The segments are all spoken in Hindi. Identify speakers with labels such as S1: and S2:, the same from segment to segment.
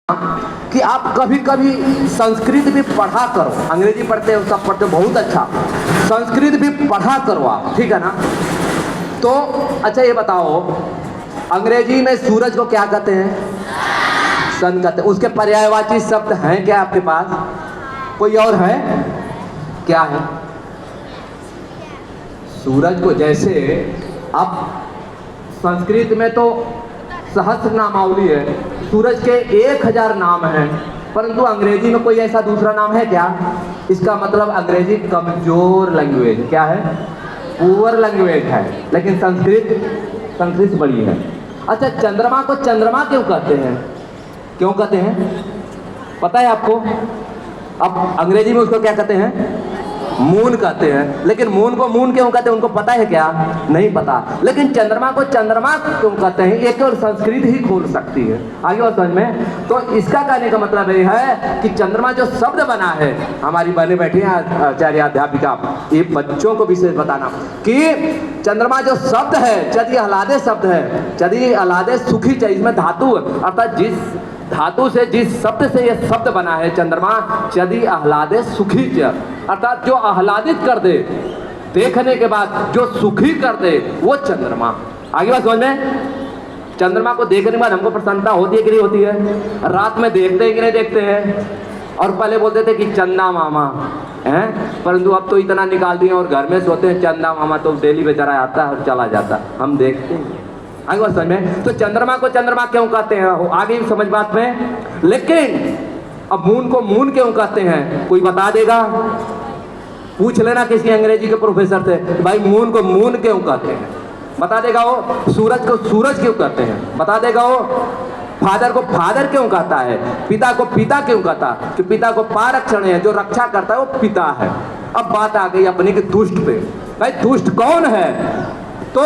S1: कि आप कभी कभी संस्कृत भी पढ़ा करो। अंग्रेजी पढ़ते हो, सब पढ़ते हो, बहुत अच्छा। संस्कृत भी पढ़ा करो आप, ठीक है ना। तो अच्छा ये बताओ, अंग्रेजी में सूरज को क्या कहते हैं? सन कहते हैं। उसके पर्यायवाची शब्द हैं क्या आपके पास? कोई और है? क्या है? सूरज को जैसे अब संस्कृत में तो सहस्त्र नामावली है, सूरज के 1000 नाम हैं, परंतु अंग्रेजी में कोई ऐसा दूसरा नाम है क्या? इसका मतलब अंग्रेजी कमजोर लैंग्वेज, क्या है? पुअर लैंग्वेज है। लेकिन संस्कृत बड़ी है। अच्छा, चंद्रमा को चंद्रमा क्यों कहते हैं? क्यों कहते हैं पता है आपको? अब अंग्रेजी में उसको क्या कहते हैं? मून कहते हैं। लेकिन मून को मून क्यों कहते हैं उनको पता है क्या? नहीं पता। लेकिन चंद्रमा को चंद्रमा क्यों कहते हैं, ये केवल संस्कृत ही खोल सकती है। आगे और समझ में। तो इसका कहने का मतलब ये है कि चंद्रमा जो शब्द बना है, हमारी बहने बैठी हैं आचार्य अध्यापिका, ये बच्चों को विशेष बताना कि चंद्रमा जो शब्द है, चदी आह्लादे शब्द है, चदी आह्लादे सुखी चाहिए, इसमें धातु अर्थात जिस धातु से, जिस शब्द से यह शब्द बना है चंद्रमा, चदी आह्लादे सुखी च, अर्थात जो आह्लादित कर दे, देखने के बाद जो सुखी कर दे, वो चंद्रमा। आगे बात समझ में। चंद्रमा को देखने के बाद हमको प्रसन्नता होती है कि नहीं होती है? रात में देखते हैं कि नहीं देखते हैं? और पहले बोलते थे कि चंदा मामा हैं, परंतु अब तो इतना निकाल दिए और घर में सोते हैं चंदा मामा, तो डेली बेचारा आता है और चला जाता है, हम देखते हैं। आगे बात समझ में। तो चंद्रमा को चंद्रमा क्यों कहते हैं, आगे समझ बात में। लेकिन अब मून को मून क्यों कहते हैं, कोई बता देगा? पूछ लेना किसी अंग्रेजी के प्रोफेसर से, भाई मून को मून क्यों कहते हैं, बता देगा वो। सूरज को सूरज क्यों कहते हैं, बता देगा वो। फादर को फादर क्यों कहता है, पिता को पिता क्यों कहता? कि पिता को पारक्षण है, जो रक्षा करता है वो पिता है। अब बात आ गई अपनी कि दुष्ट पे। भाई दुष्ट कौन है? तो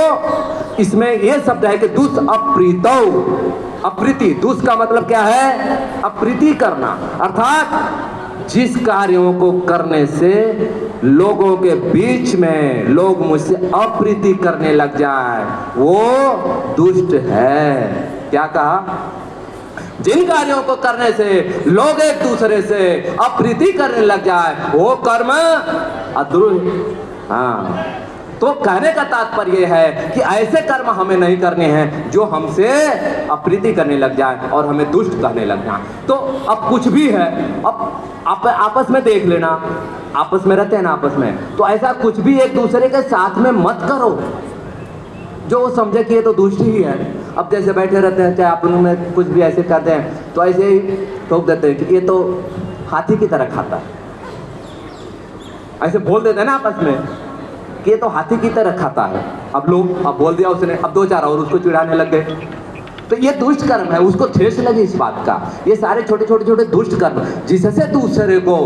S1: इसमें यह शब्द है कि दुष्ट अप्रीतौ, अप्रीति। दुष्ट का मतलब क्या है? अप्रीति करना, अर्थात जिस कार्यों को करने से लोगों के बीच में लोग मुझसे अप्रीति करने लग जाए, वो दुष्ट है। क्या कहा? जिन कार्यों को करने से लोग एक दूसरे से अप्रीति करने लग जाए, वो कर्म अद्रोह। हाँ, तो कहने का तात्पर्य है कि ऐसे कर्म हमें नहीं करने हैं जो हमसे अप्रीति करने लग जाए और हमें दुष्ट कहने लग जाए। तो अब कुछ भी है, अब आप आपस में देख लेना, आपस में रहते हैं ना आपस में, तो ऐसा कुछ भी एक दूसरे के साथ में मत करो जो वो समझे कि ये तो दुष्ट ही है। अब जैसे बैठे रहते हैं, चाहे आप लोगों में कुछ भी ऐसे करते हैं, तो ऐसे ही ठोक देते हैं कि ये तो हाथी की तरह खाता है, ऐसे बोल देते हैं ना आपस में कि ये तो हाथी की तरह खाता है। अब लोग, अब बोल दिया उसने, अब 2-4 और उसको चिढ़ाने लग गए, तो ये दुष्ट कर्म है। उसको ठेस लगी इस बात का। ये सारे छोटे छोटे छोटे दुष्ट कर्म जिससे दूसरे को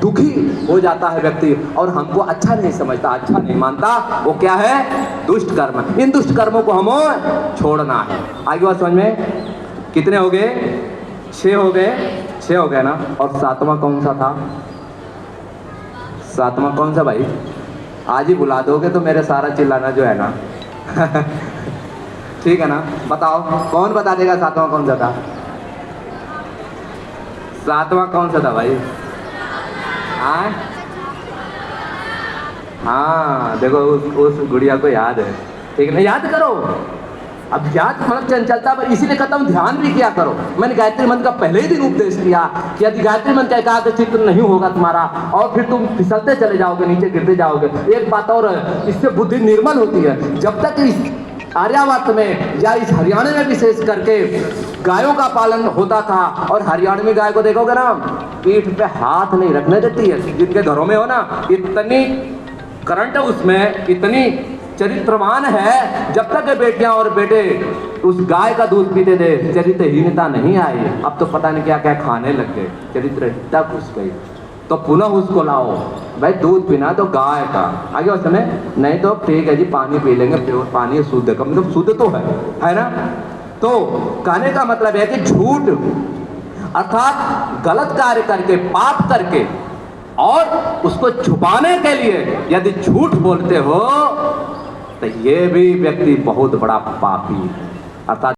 S1: दुखी हो जाता है व्यक्ति और हमको अच्छा नहीं समझता, अच्छा नहीं मानता, वो क्या है? दुष्ट कर्म। इन दुष्ट कर्मों को हमें छोड़ना है। आगे बात समझ में। कितने हो गए? 6 हो गए। 6 हो गए ना। और 7वां कौन सा था? 7वां कौन सा भाई? आज ही बुला दोगे तो मेरे सारा चिल्लाना जो है ना ठीक है ना। बताओ, कौन बता देगा 7वां कौन सा था? 7वां कौन सा था भाई? हाँ देखो, उस गुड़िया को याद है, ठीक है, याद करो। अब याद मतलब चंचलता पर, इसीलिए कहता हूँ ध्यान भी किया करो। मैंने गायत्री मंत्र का पहले ही दिन उपदेश किया कि यदि गायत्री मंत्र का एकाग्र चित्त नहीं होगा तुम्हारा और फिर तुम फिसलते चले जाओगे, नीचे गिरते जाओगे। एक बात और है, इससे बुद्धि निर्मल होती है। जब तक इस आर्यावर्त में या इस हरियाणा में विशेष करके गायों का पालन होता था, और हरियाणवी गाय को देखोगे ना, पीठ पे हाथ नहीं रखने देती है। जिनके घरों में हो ना, इतनी करंट उसमें, इतनी चरित्रवान है, जब तक बेटियां और बेटे उस गाय का दूध पीते थे, चरित्रहीनता नहीं आई। अब तो पता नहीं क्या क्या खाने लग गए, चरित्रहीनता घुस गई। तो पुनः उसको लाओ, भाई दूध पीना तो गाय का। आगे उस समय नहीं तो ठीक है जी, पानी पी लेंगे, प्योर पानी शुद्ध का मतलब शुद्ध तो है ना। तो कहने का मतलब है कि झूठ अर्थात गलत कार्य करके, पाप करके और उसको छुपाने के लिए यदि झूठ बोलते हो तो ये भी व्यक्ति बहुत बड़ा पापी है। अर्थात